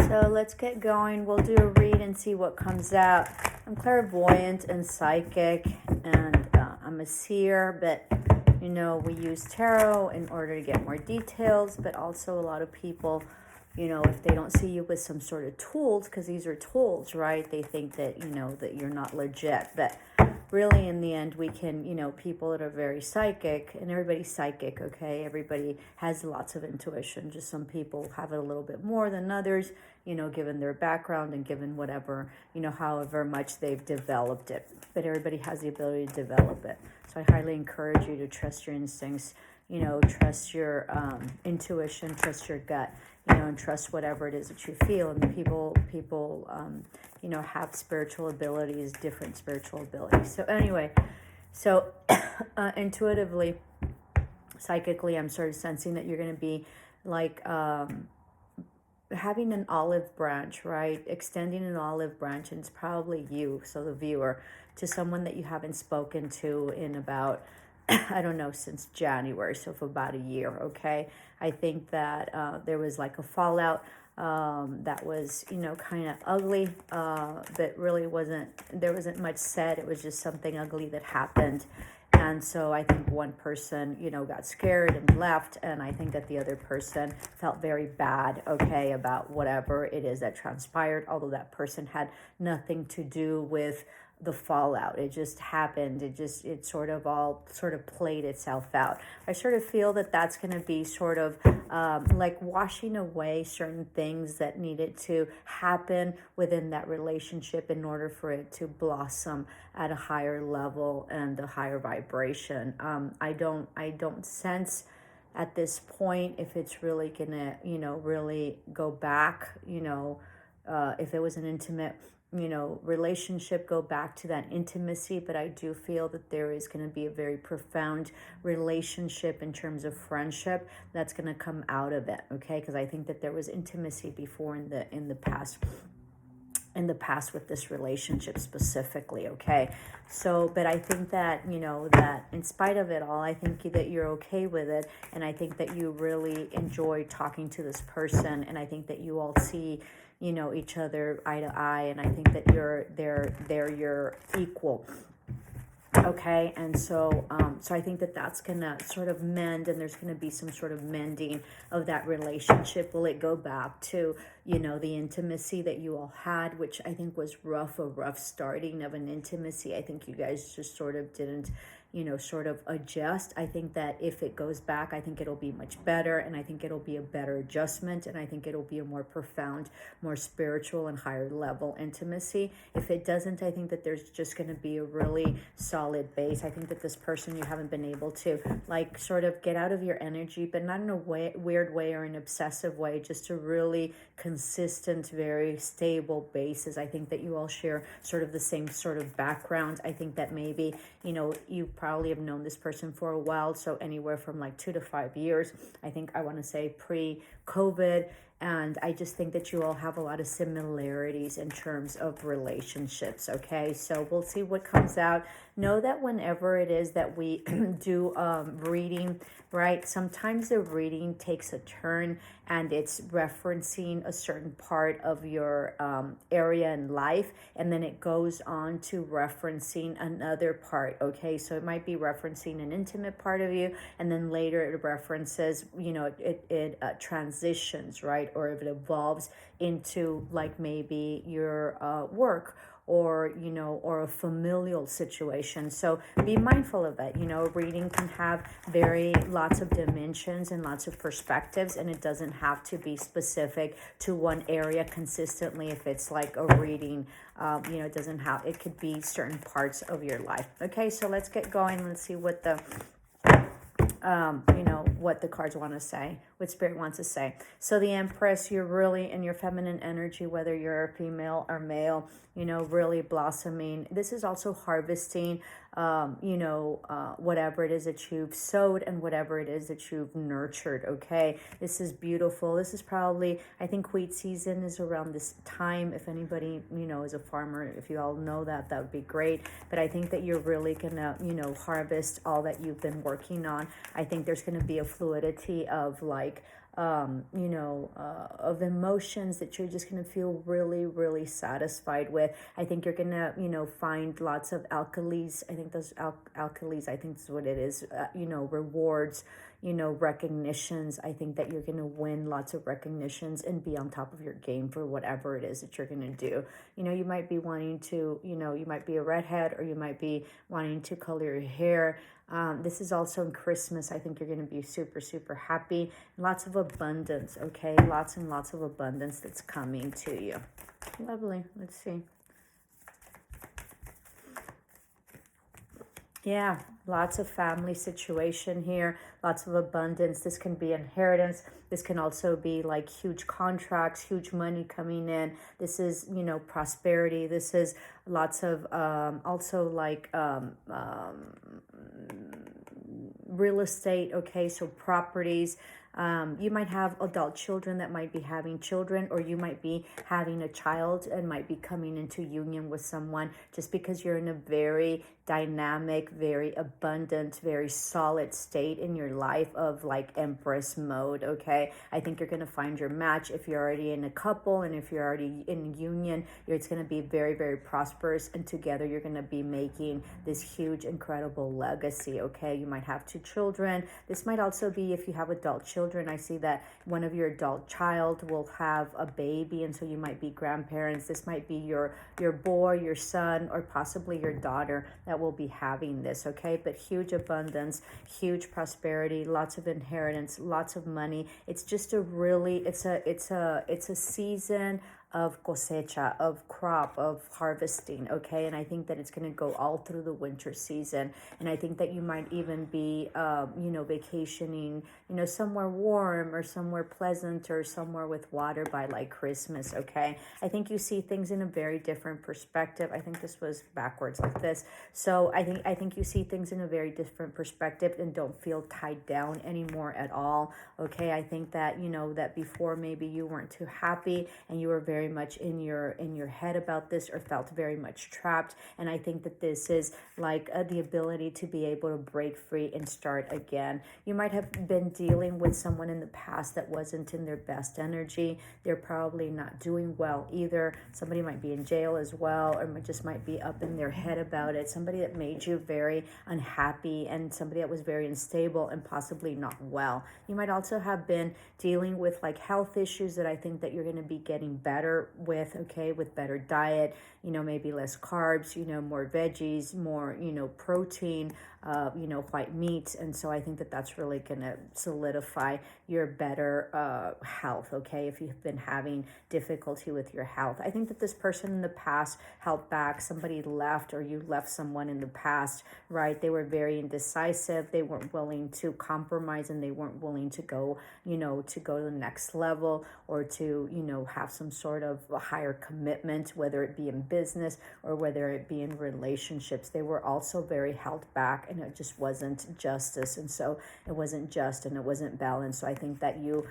So let's get going. We'll do a read and see what comes out. I'm clairvoyant and psychic, and I'm a seer, but you know, we use tarot in order to get more details, but also a lot of people, you know, if they don't see you with some sort of tools, because these are tools, right? They think that, you know, that you're not legit, but really in the end we can, you know, people that are very psychic, and everybody's psychic, okay? Everybody has lots of intuition. Just some people have it a little bit more than others, you know, given their background and given whatever, you know, however much they've developed it. But everybody has the ability to develop it. So I highly encourage you to trust your instincts, you know, trust your intuition, trust your gut, you know, and trust whatever it is that you feel. And people, you know, have spiritual abilities, different spiritual abilities. So anyway, so intuitively, psychically, I'm sort of sensing that you're going to be like having an olive branch, right? Extending an olive branch, and it's probably you, so the viewer, to someone that you haven't spoken to in about, I don't know, since January, so for about a year, okay? I think that there was like a fallout that was, you know, kind of ugly, but really there wasn't much said. It was just something ugly that happened. And so I think one person, you know, got scared and left, and I think that the other person felt very bad, okay, about whatever it is that transpired, although that person had nothing to do with the fallout. It just happened. It sort of all sort of played itself out. I sort of feel that that's going to be sort of like washing away certain things that needed to happen within that relationship in order for it to blossom at a higher level and a higher vibration. I don't sense at this point if it's really gonna, you know, really go back, you know, if it was an intimate, you know, relationship, go back to that intimacy. But I do feel that there is going to be a very profound relationship in terms of friendship that's going to come out of it, okay? Because I think that there was intimacy before in the past with this relationship specifically, okay? So, but I think that, you know, that in spite of it all, I think that you're okay with it, and I think that you really enjoy talking to this person, and I think that you all see, you know, each other eye to eye, and I think that they're your equal. Okay, and so I think that that's gonna sort of mend, and there's gonna be some sort of mending of that relationship. Will it go back to, you know, the intimacy that you all had, which I think was a rough starting of an intimacy. I think you guys just sort of didn't, you know, sort of adjust. I think that if it goes back, I think it'll be much better, and I think it'll be a better adjustment, and I think it'll be a more profound, more spiritual and higher level intimacy. If it doesn't, I think that there's just going to be a really solid base. I think that this person, you haven't been able to like sort of get out of your energy, but not in a weird way or an obsessive way, just a really consistent, very stable basis. I think that you all share sort of the same sort of background. I think that maybe, you know, you probably have known this person for a while, so anywhere from like 2 to 5 years. I think I want to say pre-COVID. And I just think that you all have a lot of similarities in terms of relationships, okay? So we'll see what comes out. Know that whenever it is that we do reading, right, sometimes the reading takes a turn and it's referencing a certain part of your area in life, and then it goes on to referencing another part, okay? So it might be referencing an intimate part of you, and then later it references, you know, it transitions, right? Or if it evolves into like maybe your work, or, you know, or a familial situation. So be mindful of that. You know, reading can have lots of dimensions and lots of perspectives, and it doesn't have to be specific to one area consistently. If it's like a reading, you know, it could be certain parts of your life. Okay, so let's get going. Let's see what the you know, what the cards want to say, what Spirit wants to say. So the Empress, you're really in your feminine energy, whether you're a female or male, you know, really blossoming. This is also harvesting, you know, whatever it is that you've sowed and whatever it is that you've nurtured, okay? This is beautiful. This is probably, I think wheat season is around this time. If anybody, you know, is a farmer, if you all know that, that would be great. But I think that you're really gonna, you know, harvest all that you've been working on. I think there's gonna be a fluidity of like, of emotions that you're just going to feel really, really satisfied with. I think you're going to, find lots of alkalis. I think those alkalis, I think is what it is, rewards, recognitions. I think that you're going to win lots of recognitions and be on top of your game for whatever it is that you're going to do. You might be wanting to, you might be a redhead, or you might be wanting to color your hair. This is also in Christmas. I think you're going to be super, super happy. Lots of abundance, okay? Lots and lots of abundance that's coming to you. Lovely. Let's see. Yeah, lots of family situation here, lots of abundance. This can be inheritance. This can also be like huge contracts, huge money coming in. This is, prosperity. This is lots of also like real estate, okay? So properties. You might have adult children that might be having children, or you might be having a child and might be coming into union with someone, just because you're in a very dynamic, very abundant, very solid state in your life of like Empress mode, okay? I think you're going to find your match if you're already in a couple, and if you're already in union, it's going to be very, very prosperous, and together you're going to be making this huge, incredible legacy, okay? You might have 2 children. This might also be if you have adult children. I see that one of your adult child will have a baby, and so you might be grandparents. This might be your boy, your son, or possibly your daughter that will be having this, okay? But huge abundance, huge prosperity, lots of inheritance, lots of money. It's just a really, it's a season of cosecha, of crop, of harvesting, okay? And I think that it's going to go all through the winter season. And I think that you might even be, vacationing, somewhere warm or somewhere pleasant or somewhere with water by like Christmas, okay? I think you see things in a very different perspective. I think this was backwards like this. So I think you see things in a very different perspective and don't feel tied down anymore at all, okay? I think that, that before maybe you weren't too happy and you were very much in your head about this, or felt very much trapped. And I think that this is like the ability to be able to break free and start again. You might have been dealing with someone in the past that wasn't in their best energy. They're probably not doing well either. Somebody might be in jail as well, or just might be up in their head about it. Somebody that made you very unhappy, and somebody that was very unstable and possibly not well. You might also have been dealing with like health issues that I think that you're going to be getting better with, okay, with better diet, maybe less carbs, more veggies, more, protein, white meats. And so I think that that's really going to solidify your better health, okay, if you've been having difficulty with your health. I think that this person in the past held back, somebody left, or you left someone in the past, right? They were very indecisive. They weren't willing to compromise, and they weren't willing to go, to go to the next level, or to, have some sort of a higher commitment, whether it be in business or whether it be in relationships. They were also very held back, and it just wasn't justice. And so it wasn't just, and it wasn't balanced. So I think that you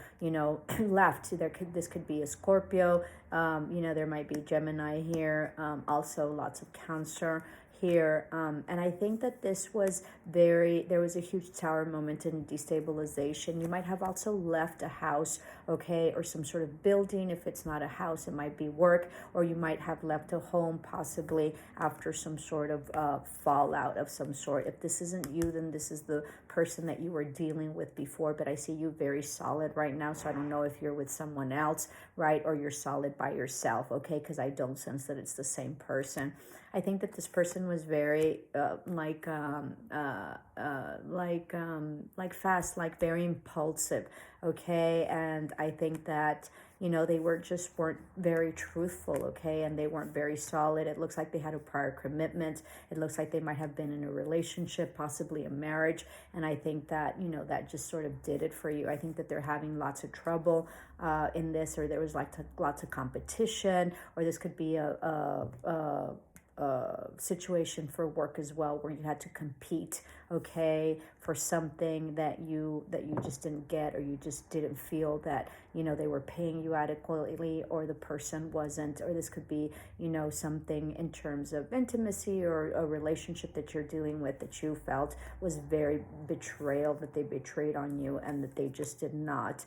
left. This could be a Scorpio. There might be Gemini here. Also lots of Cancer here. And I think that this was there was a huge Tower moment in destabilization. You might have also left a house, okay, or some sort of building. If it's not a house, it might be work, or you might have left a home possibly after some sort of fallout of some sort. If this isn't you, then this is the person that you were dealing with before, but I see you very solid right now. So I don't know if you're with someone else, right, or you're solid by yourself, okay, because I don't sense that it's the same person. I think that this person was very fast, like very impulsive, okay? And I think that they weren't very truthful, okay? And they weren't very solid. It looks like they had a prior commitment. It looks like they might have been in a relationship, possibly a marriage. And I think that, that just sort of did it for you. I think that they're having lots of trouble in this, or there was lots of competition, or this could be a situation for work as well, where you had to compete, okay, for something that you just didn't get, or you just didn't feel that, you know, they were paying you adequately, or the person wasn't. Or this could be, you know, something in terms of intimacy or a relationship that you're dealing with that you felt was very betrayal, that they betrayed on you, and that they just did not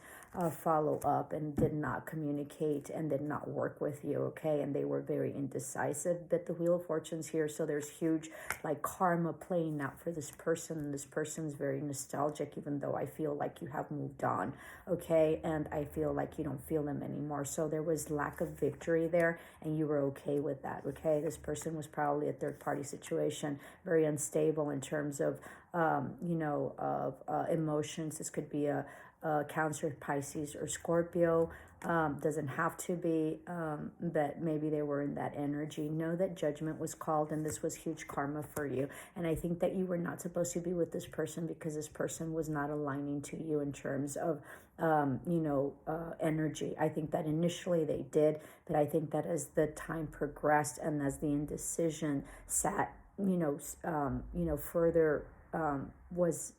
follow up and did not communicate and did not work with you, okay? And they were very indecisive. But the Wheel of Fortune's here, so there's huge like karma playing out for this person, and this person's very nostalgic, even though I feel like you have moved on, okay? And I feel like you don't feel them anymore. So there was lack of victory there, and you were okay with that, okay? This person was probably a third-party situation, very unstable in terms of you know, of emotions. This could be a Cancer, Pisces, or Scorpio. Doesn't have to be, but maybe they were in that energy. Know that judgment was called, and this was huge karma for you. And I think that you were not supposed to be with this person, because this person was not aligning to you in terms of, you know, energy. I think that initially they did, but I think that as the time progressed and as the indecision sat, you know, further was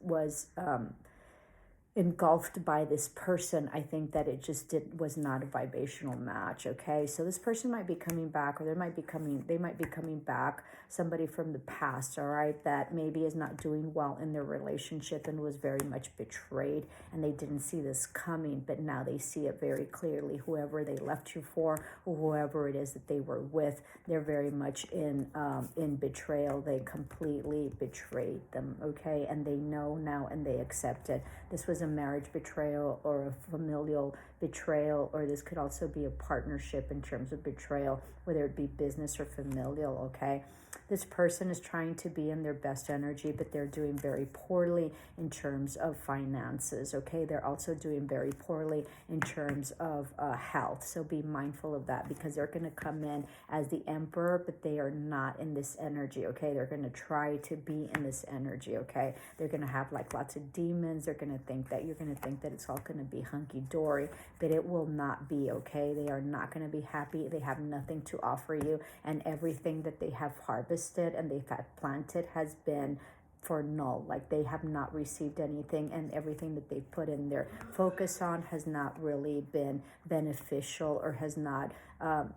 engulfed by this person, I think that it just was not a vibrational match, okay? So this person might be coming back, or they might be coming back, somebody from the past, all right, that maybe is not doing well in their relationship and was very much betrayed, and they didn't see this coming, but now they see it very clearly. Whoever they left you for, or whoever it is that they were with, they're very much in betrayal. They completely betrayed them, okay? And they know now, and they accept it. This was a marriage betrayal, or a familial betrayal, or this could also be a partnership in terms of betrayal, whether it be business or familial, okay? This person is trying to be in their best energy, but they're doing very poorly in terms of finances, okay? They're also doing very poorly in terms of health, so be mindful of that, because they're going to come in as the Emperor, but they are not in this energy, okay? They're going to try to be in this energy, okay? They're going to have like lots of demons. They're going to think that you're going to think that it's all going to be hunky-dory, but it will not be, okay? They are not going to be happy. They have nothing to offer you, and everything that they have harvested and they've had planted has been for null. Like, they have not received anything, and everything that they've put in their focus on has not really been beneficial, or has not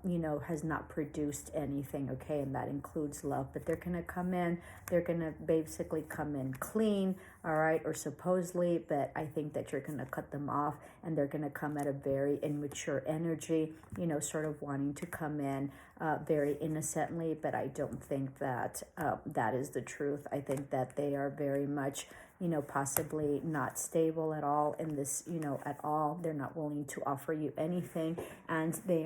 you know, has not produced anything, okay? And that includes love. But they're going to come in, they're going to basically come in clean, all right, or supposedly, but I think that you're going to cut them off, and they're going to come at a very immature energy, you know, sort of wanting to come in very innocently, but I don't think that that is the truth. I think that they are very much, you know, possibly not stable at all in this, you know, at all. They're not willing to offer you anything, and they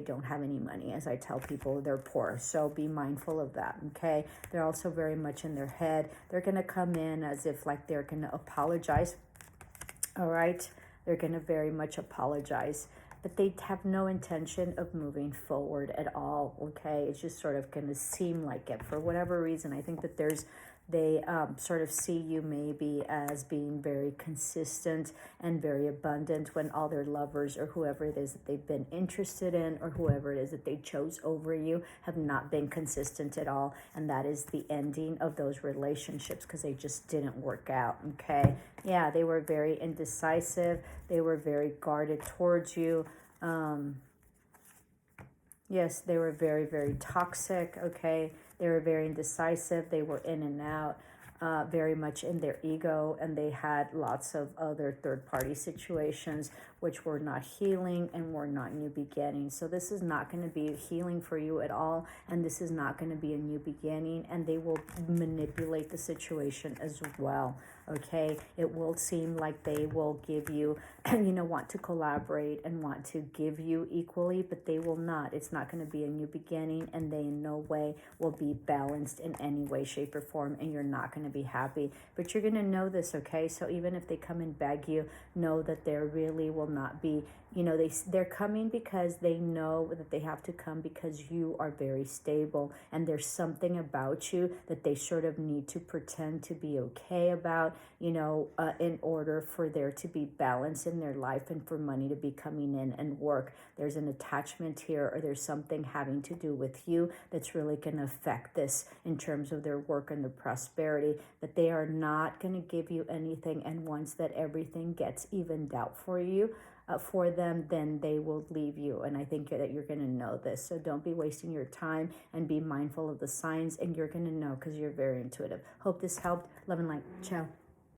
don't have any money. As I tell people, they're poor. So be mindful of that, okay? They're also very much in their head. They're going to come in as if like they're going to apologize, all right? They're going to very much apologize, but they have no intention of moving forward at all, okay? It's just sort of going to seem like it for whatever reason. I think that they sort of see you maybe as being very consistent and very abundant, when all their lovers, or whoever it is that they've been interested in, or whoever it is that they chose over you, have not been consistent at all. And that is the ending of those relationships, because they just didn't work out, okay? Yeah, they were very indecisive. They were very guarded towards you. Yes, they were very, very toxic, okay? They were very indecisive. They were in and out, very much in their ego, and they had lots of other third-party situations which were not healing and were not new beginnings. So this is not going to be healing for you at all, and this is not going to be a new beginning, and they will manipulate the situation as well, okay? It will seem like they will give you, you know, want to collaborate and want to give you equally, but they will not. It's not going to be a new beginning, and they in no way will be balanced in any way, shape, or form, and you're not going to be happy. But you're going to know this, okay? So even if they come and beg you, know that there really will not be, you know, they're coming because they know that they have to come because you are very stable, and there's something about you that they sort of need to pretend to be okay about, in order for there to be balance in their life and for money to be coming in and work. There's an attachment here, or there's something having to do with you that's really going to affect this in terms of their work and their prosperity, but they are not going to give you anything. And once that everything gets evened out for you, for them, then they will leave you. And I think that you're going to know this. So don't be wasting your time, and be mindful of the signs, and you're going to know because you're very intuitive. Hope this helped. Love and light. Ciao.